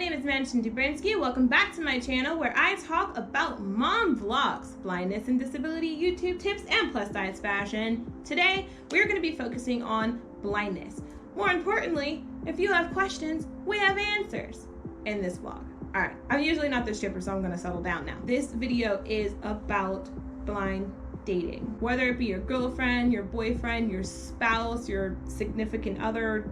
name is Madison Dubrinsky. Welcome back to my channel where I talk about mom vlogs, blindness and disability YouTube tips, and plus size fashion. Today, we're going to be focusing on blindness. More importantly, if you have questions, we have answers in this vlog. Alright, I'm usually not the shipper, so I'm going to settle down now. This video is about blind dating. Whether it be your girlfriend, your boyfriend, your spouse, your significant other,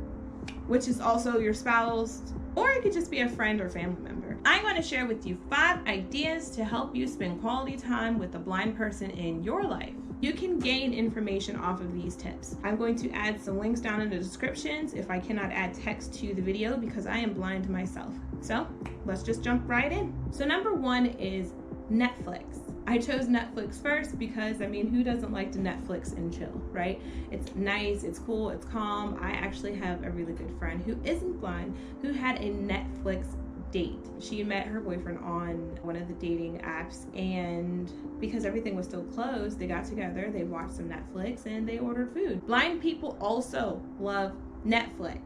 which is also your spouse, or it could just be a friend or family member. I'm going to share with you 5 ideas to help you spend quality time with a blind person in your life. You can gain information off of these tips. I'm going to add some links down in the descriptions if I cannot add text to the video because I am blind myself. So let's just jump right in. So number 1 is Netflix. I chose Netflix first because, I mean, who doesn't like to Netflix and chill, right? It's nice, it's cool, it's calm. I actually have a really good friend who isn't blind who had a Netflix date. She met her boyfriend on one of the dating apps, and because everything was still closed, they got together, they watched some Netflix, and they ordered food. Blind people also love Netflix.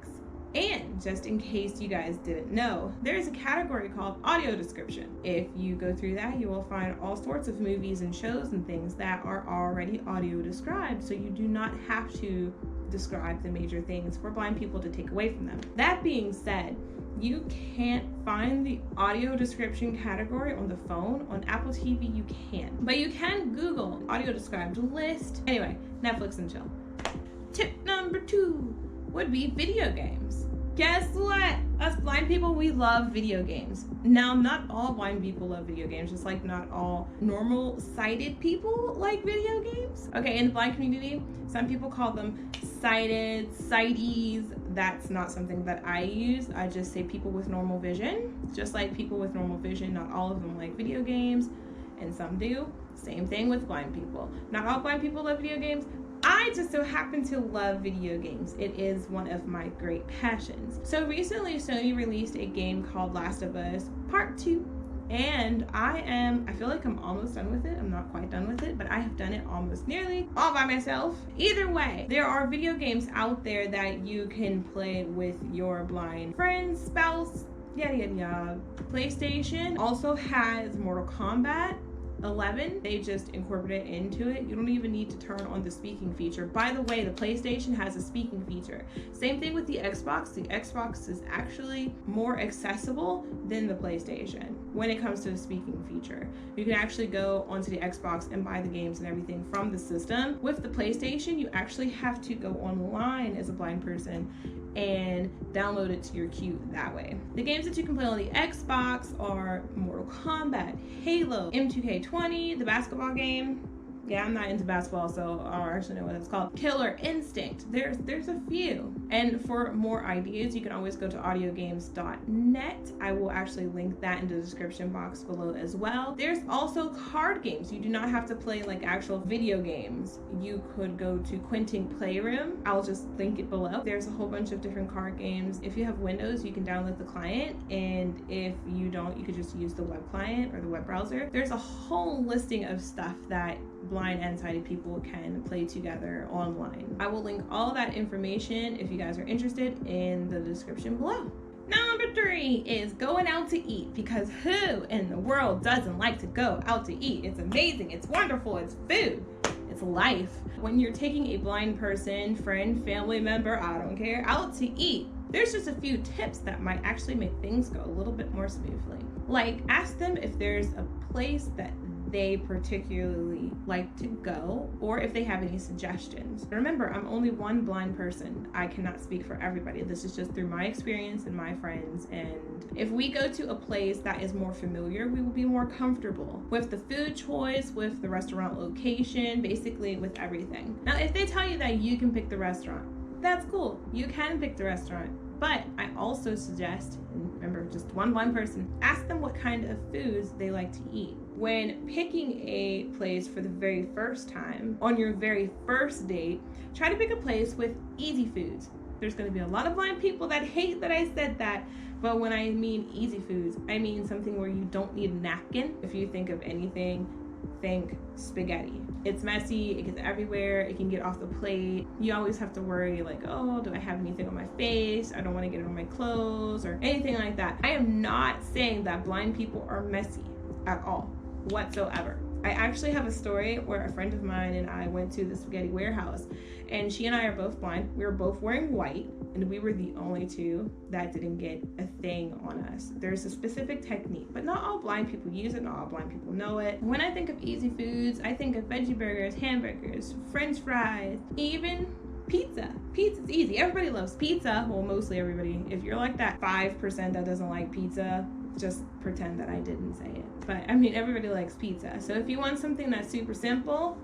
And just in case you guys didn't know, there's a category called audio description. If you go through that, you will find all sorts of movies and shows and things that are already audio described, so you do not have to describe the major things for blind people to take away from them. That being said, you can't find the audio description category on the phone. On Apple TV you can, but you can Google audio described list. Anyway, Netflix and chill. Tip number 2 would be video games. Guess what? Us blind people, we love video games. Now, not all blind people love video games, just like not all normal sighted people like video games. Okay, in the blind community, some people call them sighted, sighties. That's not something that I use. I just say people with normal vision. Just like people with normal vision, not all of them like video games, and some do. Same thing with blind people. Not all blind people love video games. I just so happen to love video games. It is one of my great passions. So recently Sony released a game called Last of Us Part 2, and I feel like I'm almost done with it. I'm not quite done with it, but I have done it almost nearly all by myself. Either way, there are video games out there that you can play with your blind friends, spouse, yada yada yada. PlayStation also has Mortal Kombat 11. They just incorporate it into it. You don't even need to turn on the speaking feature. By the way, the PlayStation has a speaking feature. Same thing with the Xbox. The Xbox is actually more accessible than the PlayStation when it comes to the speaking feature. You can actually go onto the Xbox and buy the games and everything from the system. With the PlayStation, you actually have to go online as a blind person and download it to your queue that way. The games that you can play on the Xbox are Mortal Kombat, Halo, M2K20, the basketball game. Yeah, I'm not into basketball, so I don't actually know what it's called. Killer Instinct. There's a few. And for more ideas, you can always go to audiogames.net. I will actually link that in the description box below as well. There's also card games. You do not have to play like actual video games. You could go to Quentin Playroom. I'll just link it below. There's a whole bunch of different card games. If you have Windows, you can download the client, and if you don't, you could just use the web client or the web browser. There's a whole listing of stuff that blind and sighted people can play together online. I will link all that information if you guys are interested in the description below. Number 3 is going out to eat, because who in the world doesn't like to go out to eat? It's amazing, it's wonderful, it's food, it's life. When you're taking a blind person, friend, family member, I don't care, out to eat, there's just a few tips that might actually make things go a little bit more smoothly. Like, ask them if there's a place that they particularly like to go, or if they have any suggestions. Remember, I'm only one blind person. I cannot speak for everybody. This is just through my experience and my friends, and if we go to a place that is more familiar, we will be more comfortable with the food choice, with the restaurant location, basically with everything. Now, if they tell you that you can pick the restaurant, that's cool. You can pick the restaurant. But I also suggest, and remember, just one blind person, ask them what kind of foods they like to eat. When picking a place for the very first time, on your very first date, try to pick a place with easy foods. There's going to be a lot of blind people that hate that I said that, but when I mean easy foods, I mean something where you don't need a napkin. If you think of anything think spaghetti. It's messy, it gets everywhere, it can get off the plate. You always have to worry like, oh, do I have anything on my face? I don't want to get it on my clothes or anything like that. I am not saying that blind people are messy at all, whatsoever. I actually have a story where a friend of mine and I went to the spaghetti warehouse, and she and I are both blind. We were both wearing white, and we were the only two that didn't get a thing on us. There's a specific technique, but not all blind people use it, not all blind people know it. When I think of easy foods, I think of veggie burgers, hamburgers, french fries, even pizza. Pizza's easy. Everybody loves pizza. Well, mostly everybody. If you're like that 5% that doesn't like pizza, just pretend that I didn't say it. But I mean, everybody likes pizza. So if you want something that's super simple,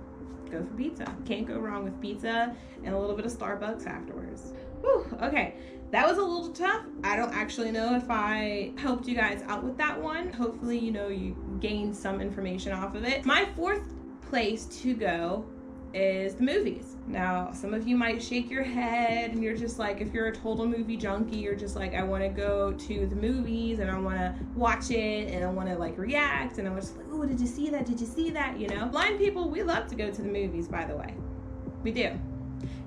go for pizza. Can't go wrong with pizza and a little bit of Starbucks afterwards. Whew, okay, that was a little tough. I don't actually know if I helped you guys out with that one. Hopefully, you gained some information off of it. My fourth place to go is the movies. Now, some of you might shake your head and you're just like, if you're a total movie junkie, you're just like, I want to go to the movies and I want to watch it and I want to like react and I was just like, oh, did you see that? Did you see that? Blind people, we love to go to the movies, by the way. We do.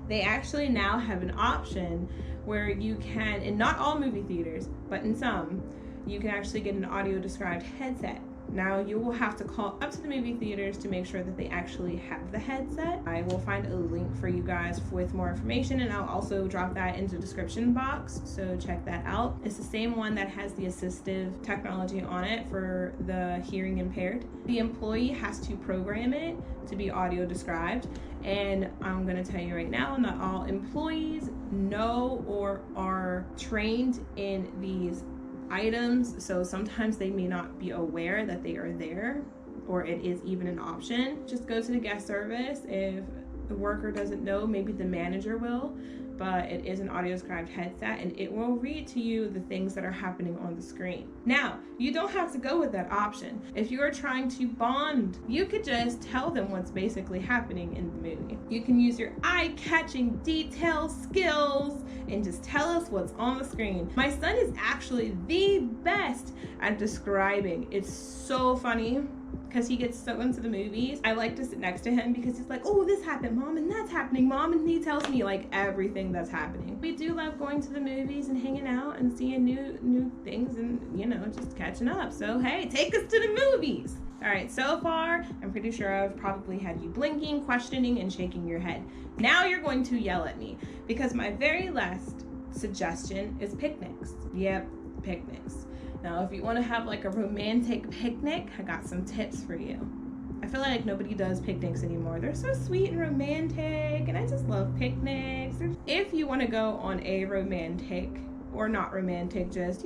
They actually now have an option where you can, in not all movie theaters, but in some, you can actually get an audio described headset. Now you will have to call up to the movie theaters to make sure that they actually have the headset. I will find a link for you guys with more information, and I'll also drop that in the description box, so check that out. It's the same one that has the assistive technology on it for the hearing impaired. The employee has to program it to be audio described, and I'm going to tell you right now, not all employees know or are trained in these items, so sometimes they may not be aware that they are there or it is even an option. Just go to the guest service. If the worker doesn't know, maybe the manager will, but it is an audio described headset and it will read to you the things that are happening on the screen. Now, you don't have to go with that option. If you are trying to bond, you could just tell them what's basically happening in the movie. You can use your eye-catching detail skills and just tell us what's on the screen. My son is actually the best at describing. It's so funny because he gets so into the movies. I like to sit next to him because he's like, oh, this happened, Mom, and that's happening, Mom, and he tells me like everything that's happening. We do love going to the movies and hanging out and seeing new things and, just catching up. So, hey, take us to the movies. All right, so far, I'm pretty sure I've probably had you blinking, questioning, and shaking your head. Now you're going to yell at me because my very last suggestion is picnics. Yep, picnics. Now, if you want to have like a romantic picnic, I got some tips for you. I feel like nobody does picnics anymore. They're so sweet and romantic, and I just love picnics. If you want to go on a romantic or not romantic, just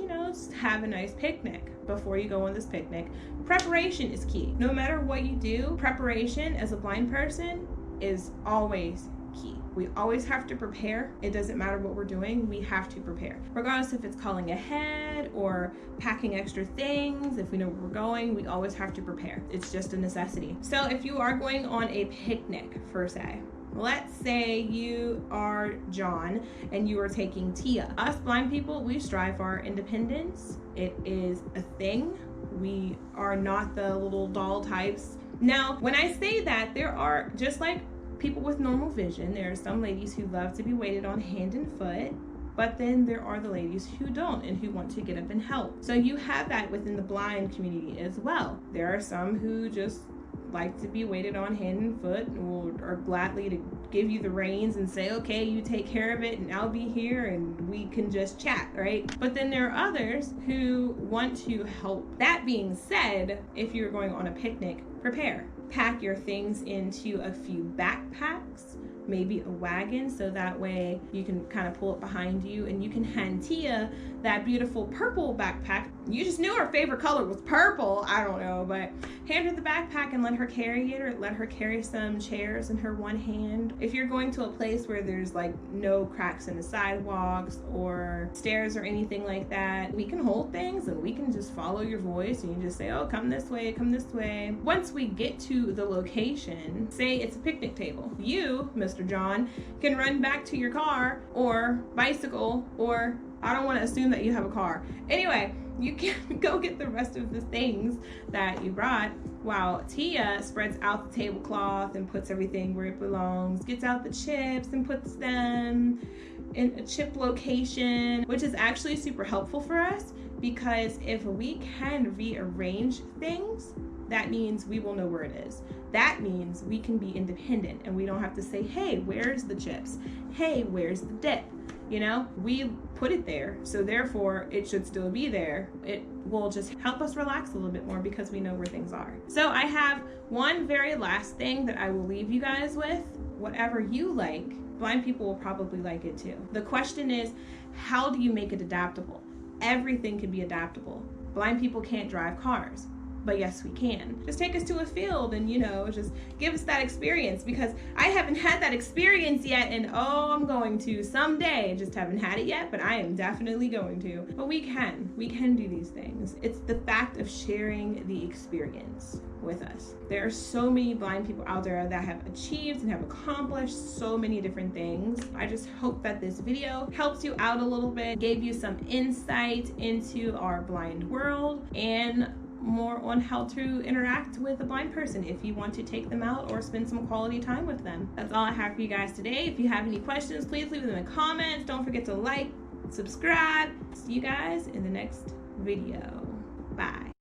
have a nice picnic before you go on this picnic. Preparation is key. No matter what you do, preparation as a blind person is always key. We always have to prepare. It doesn't matter what we're doing, we have to prepare. Regardless if it's calling ahead or packing extra things, if we know where we're going, we always have to prepare. It's just a necessity. So if you are going on a picnic, per se, let's say you are John and you are taking Tia. Us blind people, we strive for our independence. It is a thing. We are not the little doll types. Now, when I say that, there are, just like people with normal vision, there are some ladies who love to be waited on hand and foot, but then there are the ladies who don't and who want to get up and help. So you have that within the blind community as well. There are some who just like to be waited on hand and foot or are gladly to give you the reins and say, okay, you take care of it and I'll be here and we can just chat, right? But then there are others who want to help. That being said, if you're going on a picnic, prepare. Pack your things into a few backpacks, maybe a wagon, so that way you can kind of pull it behind you and you can hand Tia that beautiful purple backpack. You just knew her favorite color was purple. I don't know, but hand her the backpack and let her carry it, or let her carry some chairs in her one hand. If you're going to a place where there's like no cracks in the sidewalks or stairs or anything like that, we can hold things and we can just follow your voice and you just say, oh, come this way, come this way. Once we get to the location, say it's a picnic table, you, Mr. John, can run back to your car or bicycle, or I don't want to assume that you have a car. Anyway, you can go get the rest of the things that you brought while Tia spreads out the tablecloth and puts everything where it belongs, gets out the chips and puts them in a chip location, which is actually super helpful for us, because if we can rearrange things, that means we will know where it is. That means we can be independent and we don't have to say, hey, where's the chips? Hey, where's the dip? You know, we put it there, so therefore it should still be there. It will just help us relax a little bit more because we know where things are. So I have one very last thing that I will leave you guys with. Whatever you like, blind people will probably like it too. The question is, how do you make it adaptable? Everything can be adaptable. Blind people can't drive cars, but yes, we can. Just take us to a field and, you know, just give us that experience, because I haven't had that experience yet, and oh, I'm going to someday. Just haven't had it yet, but I am definitely going to. But we can do these things. It's the fact of sharing the experience with us. There are so many blind people out there that have achieved and have accomplished so many different things. I just hope that this video helps you out a little bit, gave you some insight into our blind world, and more on how to interact with a blind person if you want to take them out or spend some quality time with them. That's all I have for you guys today. If you have any questions, please leave them in the comments. Don't forget to like, subscribe. See you guys in the next video. Bye.